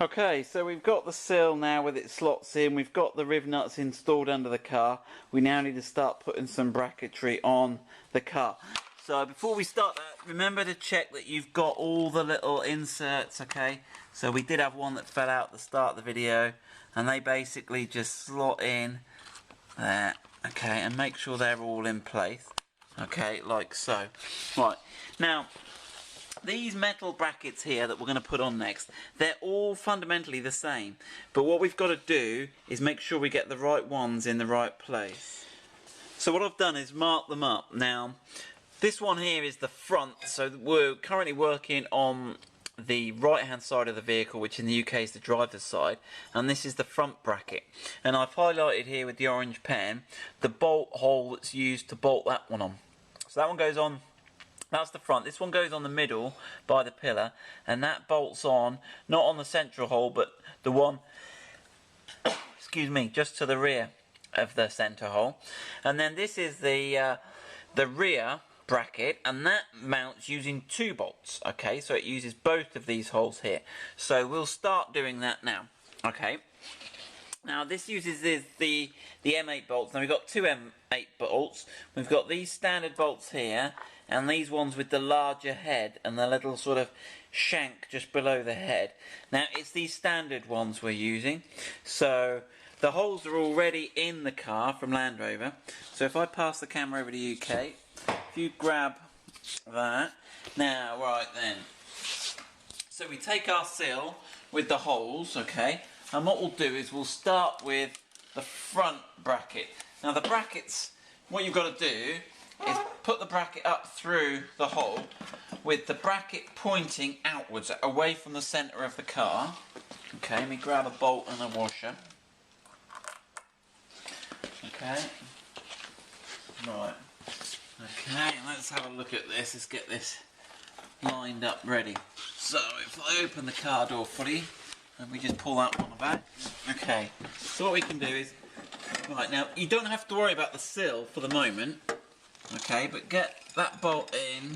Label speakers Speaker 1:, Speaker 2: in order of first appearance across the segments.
Speaker 1: Okay, so we've got the sill now with its slots in, we've got the riv nuts installed under the car. We now need to start putting some bracketry on the car. So before we start that, remember to check that you've got all the little inserts, okay? So we did have one that fell out at the start of the video, and they basically just slot in there, okay, and make sure they're all in place, okay, like so. Right, now, these metal brackets here that we're going to put on next, they're all fundamentally the same. But what we've got to do is make sure we get the right ones in the right place. So what I've done is mark them up. Now, this one here is the front, so we're currently working on the right hand side of the vehicle, which in the UK is the driver's side, and this is the front bracket. And I've highlighted here with the orange pen the bolt hole that's used to bolt that one on. So that one goes on. That's the front. This one goes on the middle by the pillar, and that bolts on, not on the central hole, but the one, excuse me, just to the rear of the centre hole. And then this is the rear bracket, and that mounts using 2 bolts. Okay, so it uses both of these holes here. So we'll start doing that now. Okay. Now this uses the M8 bolts. Now we've got 2 M8 bolts. We've got these standard bolts here, and these ones with the larger head and the little sort of shank just below the head. Now it's these standard ones we're using. So the holes are already in the car from Land Rover. So if I pass the camera over to UK, if you grab that. Now, right then. So we take our sill with the holes, okay? And what we'll do is we'll start with the front bracket. Now the brackets, what you've got to do is put the bracket up through the hole with the bracket pointing outwards, away from the centre of the car. Okay, let me grab a bolt and a washer. Okay. Right. Okay, let's have a look at this. Let's get this lined up ready. So if I open the car door fully, and we just pull that one back. Okay, so what we can do is, right now, you don't have to worry about the sill for the moment, okay, but get that bolt in.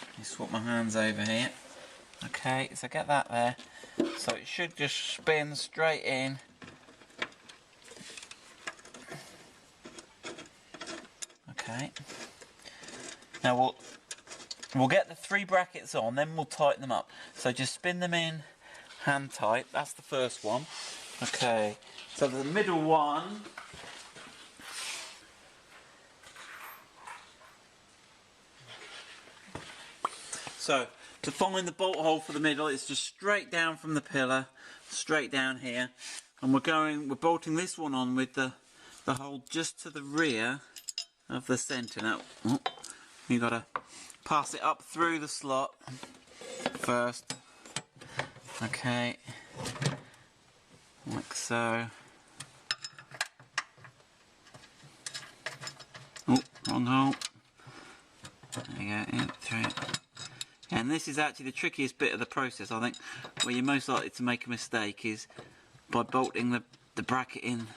Speaker 1: Let me swap my hands over here. Okay, so get that there. So it should just spin straight in. Okay. Now we'll get the 3 brackets on, then we'll tighten them up. So just spin them in hand tight. That's the first one. Okay. So the middle one. So to find the bolt hole for the middle, it's just straight down from the pillar, straight down here, and we're bolting this one on with the hole just to the rear of the centre. Now, you got to pass it up through the slot first. Okay, like so. Oh, wrong hole. There you go, in through it. And this is actually the trickiest bit of the process, I think, where you're most likely to make a mistake is by bolting the bracket in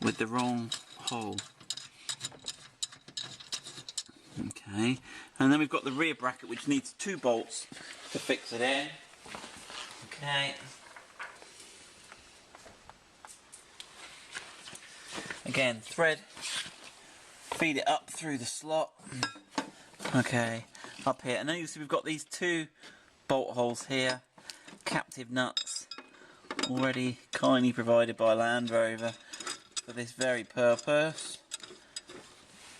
Speaker 1: with the wrong hole. Okay, and then we've got the rear bracket which needs 2 bolts to fix it in. Okay. Again, thread, feed it up through the slot. Okay, up here. And then you see we've got these 2 bolt holes here, captive nuts, already kindly provided by Land Rover for this very purpose.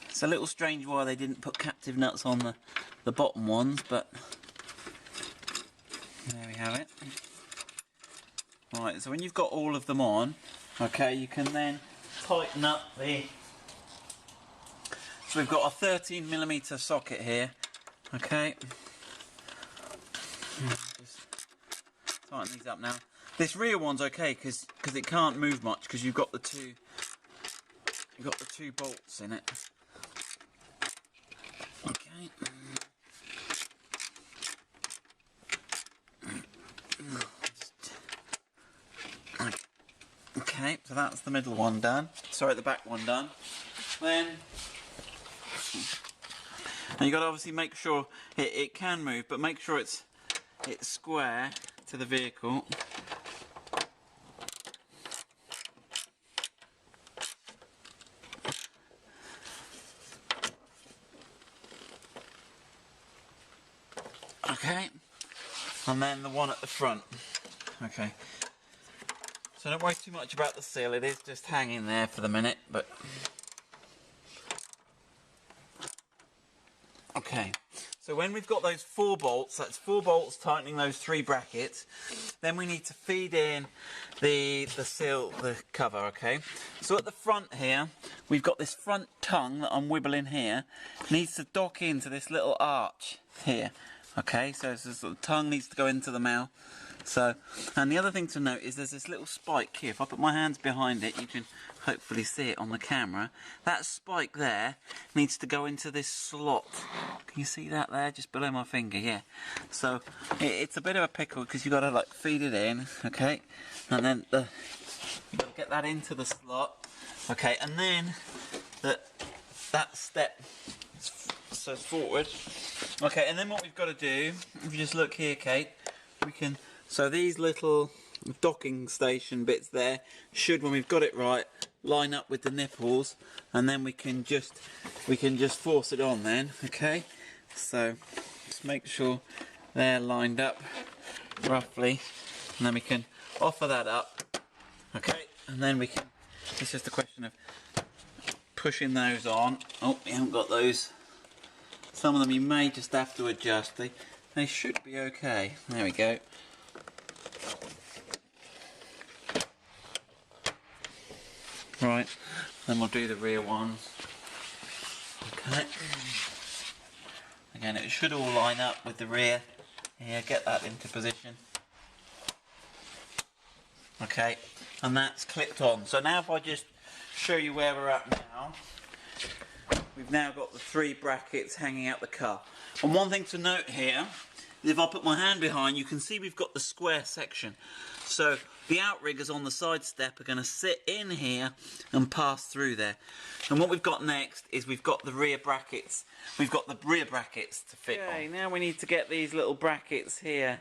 Speaker 1: It's a little strange why they didn't put captive nuts on the bottom ones, but there we have it. Right, so when you've got all of them on, okay, you can then tighten up the... So we've got a 13mm socket here, okay. Just tighten these up now. This rear one's okay because it can't move much because you've got the two bolts in it. Okay. Okay, so that's the middle one done. Sorry, the back one done. Then, and you got to obviously make sure it can move, but make sure it's it square to the vehicle. Okay, and then the one at the front. Okay, so don't worry too much about the seal, it is just hanging there for the minute, but okay. So when we've got those 4 bolts, that's 4 bolts tightening those 3 brackets, then we need to feed in the seal, the cover, okay? So at the front here, we've got this front tongue that I'm wibbling here, needs to dock into this little arch here, okay? So this little tongue needs to go into the mouth. So, and the other thing to note is there's this little spike here. If I put my hands behind it, you can hopefully see it on the camera. That spike there needs to go into this slot. Can you see that there, just below my finger? Yeah. So it's a bit of a pickle because you've got to like feed it in, okay, and then you've got to get that into the slot, okay, and then that step so forward, okay, and then what we've got to do, if you just look here, Kate, we can. So these little docking station bits there should, when we've got it right, line up with the nipples, and then we can just force it on then, okay? So just make sure they're lined up roughly, and then we can offer that up, okay? And then we can, it's just a question of pushing those on. Oh, we haven't got those. Some of them you may just have to adjust. They should be okay. There we go. Right, then we'll do the rear ones. Okay. Again, it should all line up with the rear. Here, get that into position. Okay, and that's clipped on. So now if I just show you where we're at now, we've now got the 3 brackets hanging out the car. And one thing to note here, if I put my hand behind, you can see we've got the square section. So the outriggers on the side step are going to sit in here and pass through there. And what we've got next is we've got the rear brackets. We've got the rear brackets to fit on. Okay, now we need to get these little brackets here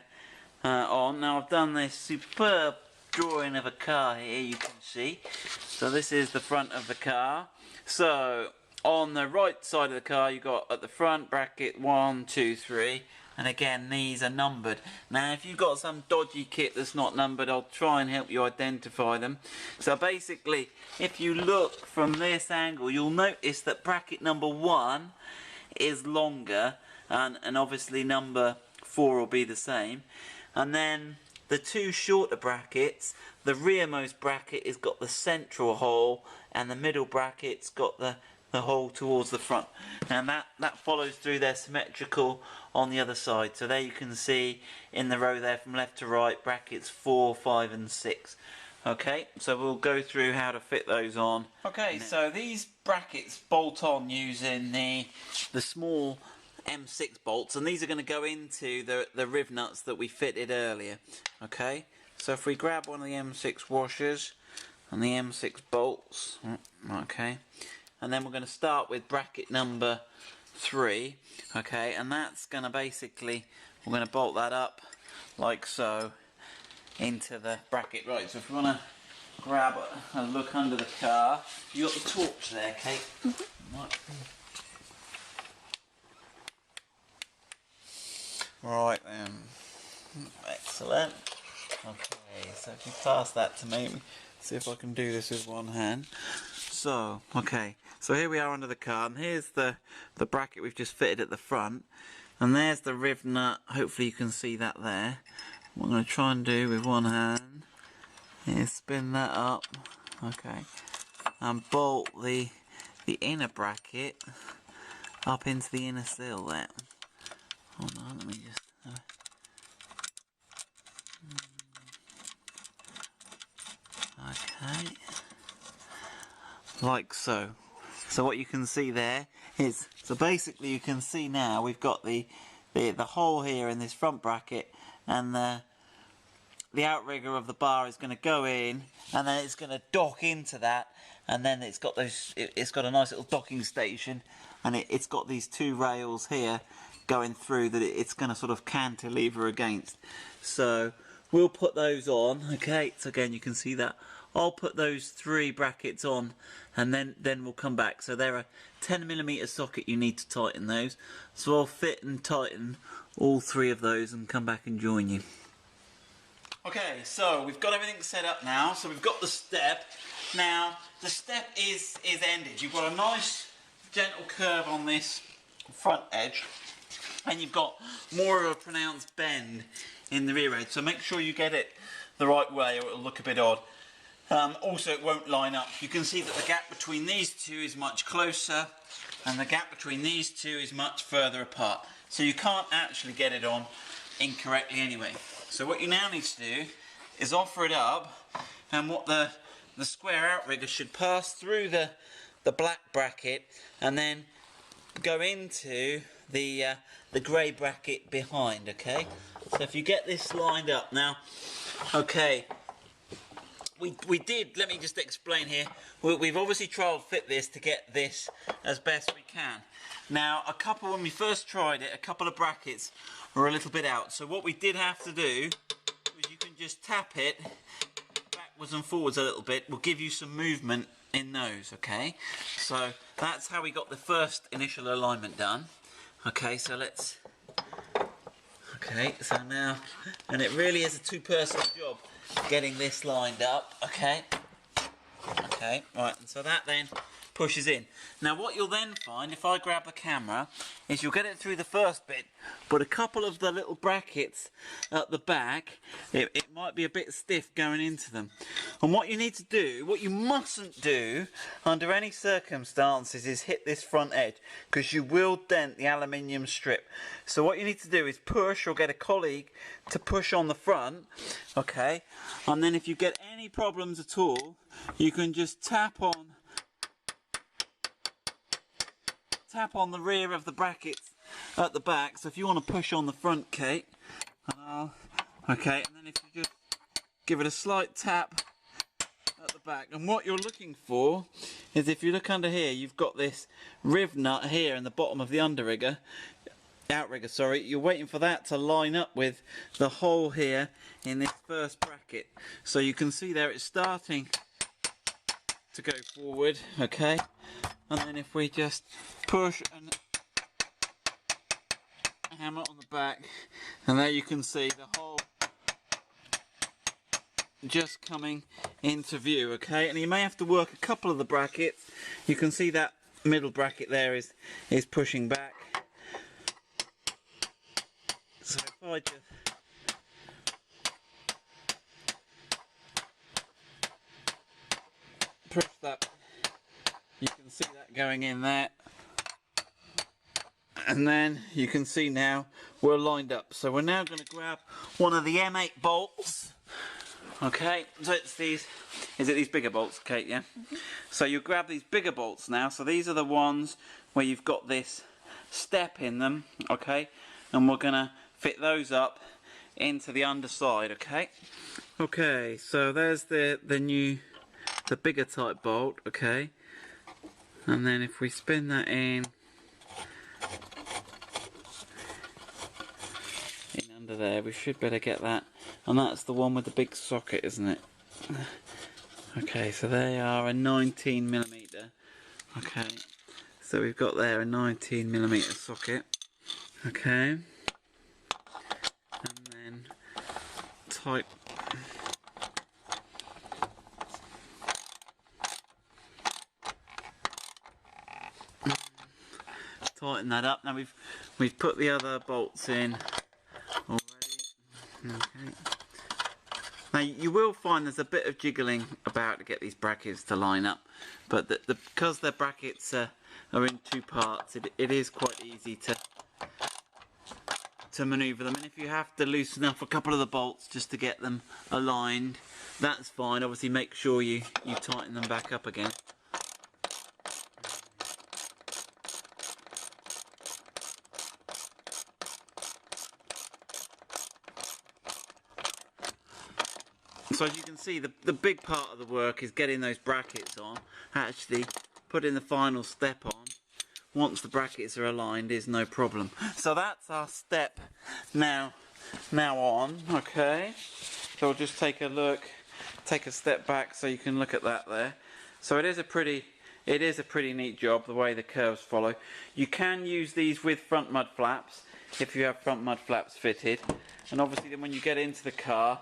Speaker 1: on. Now I've done this superb drawing of a car here, you can see. So this is the front of the car. So on the right side of the car, you've got at the front bracket 1, 2, 3. And again, these are numbered. Now, if you've got some dodgy kit that's not numbered, I'll try and help you identify them. So basically, if you look from this angle, you'll notice that bracket number 1 is longer, and obviously number 4 will be the same. And then the 2 shorter brackets, the rearmost bracket has got the central hole, and the middle bracket's got the hole towards the front, and that follows through. They're symmetrical on the other side. So there you can see in the row there from left to right, brackets 4, 5 and 6. Okay, so we'll go through how to fit those on. Okay, so these brackets bolt on using the small M6 bolts, and these are going to go into the riv nuts that we fitted earlier. Okay, so if we grab one of the M6 washers and the M6 bolts, okay, and then we're going to start with bracket number 3, okay, and that's going to basically, we're going to bolt that up like so into the bracket. Right, so if we want to grab a look under the car, you got the torch there, Kate? Right then, excellent. Okay, so if you pass that to me, see if I can do this with one hand. So, okay, so here we are under the car, and here's the bracket we've just fitted at the front, and there's the riv nut. Hopefully you can see that there. What I'm going to try and do with one hand is spin that up, okay, and bolt the inner bracket up into the inner sill there. Hold on, let me just... okay, like so. So what you can see there is, so basically you can see now we've got the hole here in this front bracket, and the outrigger of the bar is going to go in, and then it's going to dock into that, and then it's got those, it's got a nice little docking station, and it's got these 2 rails here going through that it's going to sort of cantilever against. So we'll put those on. Okay, so again you can see that. I'll put those 3 brackets on, and then we'll come back. So they're a 10mm socket, you need to tighten those. So I'll fit and tighten all 3 of those and come back and join you. Okay, so we've got everything set up now. So we've got the step. Now the step is ended. You've got a nice gentle curve on this front edge, and you've got more of a pronounced bend in the rear edge. So make sure you get it the right way, or it'll look a bit odd. Also, it won't line up. You can see that the gap between these 2 is much closer, and the gap between these 2 is much further apart. So you can't actually get it on incorrectly anyway. So what you now need to do is offer it up, and what the square outrigger should pass through the black bracket and then go into the grey bracket behind. Okay, so if you get this lined up now, okay. We did, let me just explain here, we've obviously tried to fit this to get this as best we can. Now, when we first tried it, a couple of brackets were a little bit out. So what we did have to do was you can just tap it backwards and forwards a little bit. Will give you some movement in those, okay? So that's how we got the first initial alignment done. Okay, so let's... Okay, so now, and it really is a 2-person job getting this lined up. Okay, right, and so that then pushes in. Now what you'll then find, if I grab the camera, is you'll get it through the first bit, but a couple of the little brackets at the back, it might be a bit stiff going into them. And what you need to do, what you mustn't do under any circumstances, is hit this front edge, because you will dent the aluminium strip. So what you need to do is push, or get a colleague to push on the front, okay, and then if you get any problems at all, you can just tap on the rear of the brackets at the back. So if you want to push on the front, Kate, okay, and then if you just give it a slight tap at the back, and what you're looking for is, if you look under here, you've got this riv nut here in the bottom of the outrigger, sorry, you're waiting for that to line up with the hole here in this first bracket. So you can see there it's starting to go forward, okay, and then if we just push and hammer on the back, and there you can see the hole just coming into view, okay. And you may have to work a couple of the brackets. You can see that middle bracket there is pushing back. So if I just push that, you can see that going in there, and then you can see now we're lined up. So we're now going to grab one of the M8 bolts. Okay, so it's these, is it these bigger bolts, Kate, yeah? So you grab these bigger bolts now. So these are the ones where you've got this step in them, okay, and we're going to fit those up into the underside, okay? Okay, so there's the bigger type bolt, okay, and then if we spin that in under there, we should better get that, and that's the one with the big socket, isn't it? Okay, so they are a 19mm, okay, so we've got there a 19mm socket, okay, and then tighten that up. Now we've put the other bolts in already. Okay. Now you will find there's a bit of jiggling about to get these brackets to line up, but because the brackets are in 2 parts, it is quite easy to manoeuvre them. And if you have to loosen up a couple of the bolts just to get them aligned, that's fine. Obviously make sure you tighten them back up again. So as you can see, the big part of the work is getting those brackets on, actually putting the final step on. once the brackets are aligned is no problem. So that's our step now on, okay? So we'll just take a look, take a step back so you can look at that there. So it is a pretty neat job the way the curves follow. You can use these with front mud flaps if you have front mud flaps fitted, and obviously then when you get into the car,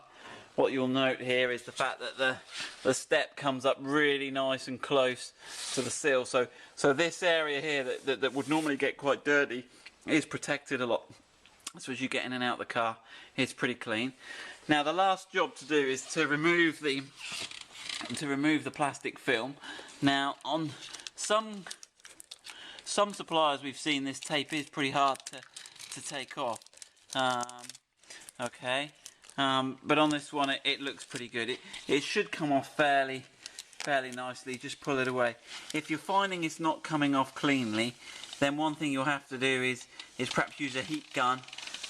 Speaker 1: what you'll note here is the fact that the step comes up really nice and close to the sill. So this area here that would normally get quite dirty is protected a lot. So as you get in and out of the car, it's pretty clean. Now the last job to do is to remove the plastic film. Now on some suppliers we've seen, this tape is pretty hard to take off. Okay. But on this one it looks pretty good. It should come off fairly nicely. Just pull it away. If you're finding it's not coming off cleanly, then one thing you'll have to do is perhaps use a heat gun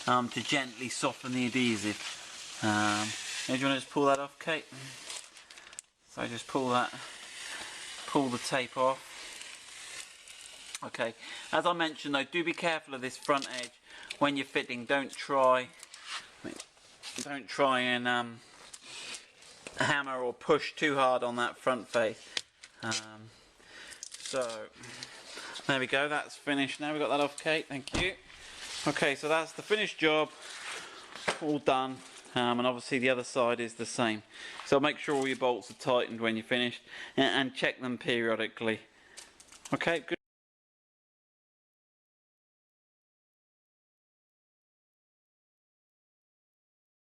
Speaker 1: to gently soften the adhesive. Do you want to just pull that off, Kate? So just pull the tape off. Okay, as I mentioned though, do be careful of this front edge when you're fitting. Don't try and hammer or push too hard on that front face. So there we go, that's finished. Now we've got that off, Kate, thank you. Okay, so that's the finished job, all done, and obviously the other side is the same. So make sure all your bolts are tightened when you're finished, and check them periodically. Okay, good.